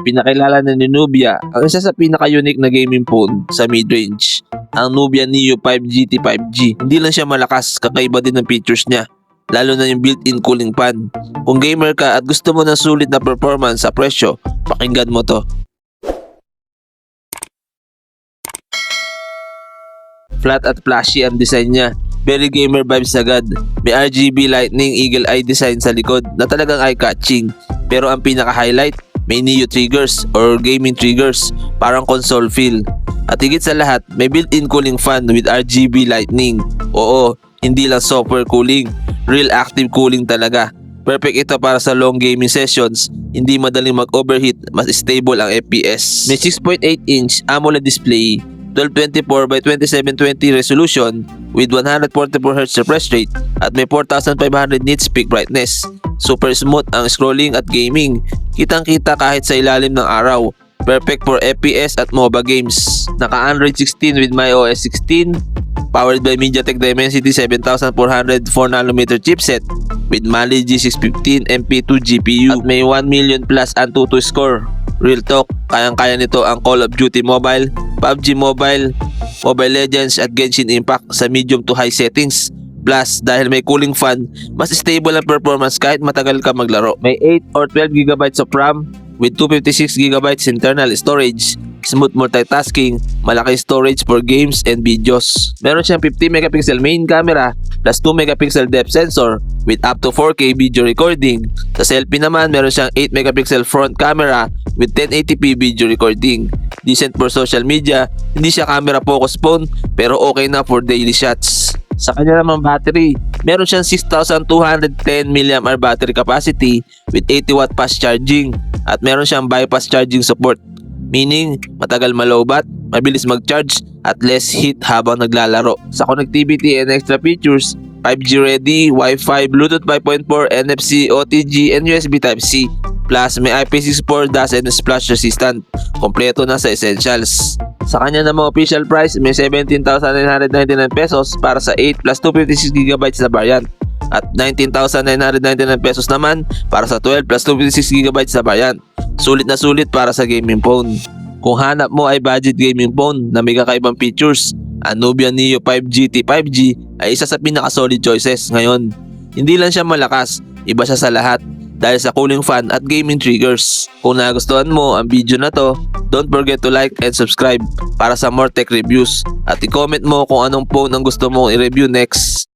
Pinakilala na ni Nubia ang isa sa pinaka-unique na gaming phone sa mid-range, ang Nubia Neo 5 GT 5G. Hindi lang siya malakas, kakaiba din ang features niya, lalo na yung built-in cooling fan. Kung gamer ka at gusto mo ng sulit na performance sa presyo, pakinggan mo to. Flat at flashy ang design niya. Very gamer vibes agad. May RGB lightning eagle eye design sa likod na talagang eye-catching. Pero ang pinaka-highlight, may Neo triggers or gaming triggers, parang console feel. At higit sa lahat, may built-in cooling fan with RGB lightning. Oo, hindi lang software cooling, real active cooling talaga. Perfect ito para sa long gaming sessions, hindi madaling mag-overheat, mas stable ang FPS. May 6.8-inch AMOLED display, 1224 by 2720 resolution with 144Hz refresh rate at may 4500 nits peak brightness. Super smooth ang scrolling at gaming. Kitang-kita kahit sa ilalim ng araw. Perfect for FPS at MOBA games. Naka-Android 16 with MyOS 16. Powered by MediaTek Dimensity 7400 4nm chipset with Mali G615 MP2 GPU at may 1 million plus Antutu score. Real talk, kayang-kaya nito ang Call of Duty Mobile, PUBG Mobile, Mobile Legends at Genshin Impact sa medium to high settings. Plus, dahil may cooling fan, mas stable ang performance kahit matagal ka maglaro. May 8 or 12GB of RAM with 256GB internal storage, smooth multitasking, malaki storage for games and videos. Meron siyang 50MP main camera plus 2MP depth sensor with up to 4K video recording. Sa selfie naman, meron siyang 8MP front camera with 1080p video recording. Decent for social media, hindi siya camera focus phone pero okay na for daily shots. Sa kanya naman battery, meron siyang 6210 mAh battery capacity with 80W fast charging at meron siyang bypass charging support. Meaning, matagal malowbat, mabilis mag-charge at less heat habang naglalaro. Sa connectivity and extra features, 5G ready, Wi-Fi, Bluetooth 5.4, NFC, OTG, and USB Type-C. Plus, may IP64 DAS and splash resistant. Kompleto na sa essentials. Sa kanya namang official price, may 17,999 pesos para sa 8 plus 256GB na variant. At 19,999 pesos naman para sa 12 plus 256GB na variant. Sulit na sulit para sa gaming phone. Kung hanap mo ay budget gaming phone na may kakaibang features, ang Nubia Neo 5 GT 5G ay isa sa pinaka-solid choices ngayon. Hindi lang siya malakas, iba siya sa lahat dahil sa cooling fan at gaming triggers. Kung nagustuhan mo ang video na to, don't forget to like and subscribe para sa more tech reviews at i-comment mo kung anong phone ang gusto mong i-review next.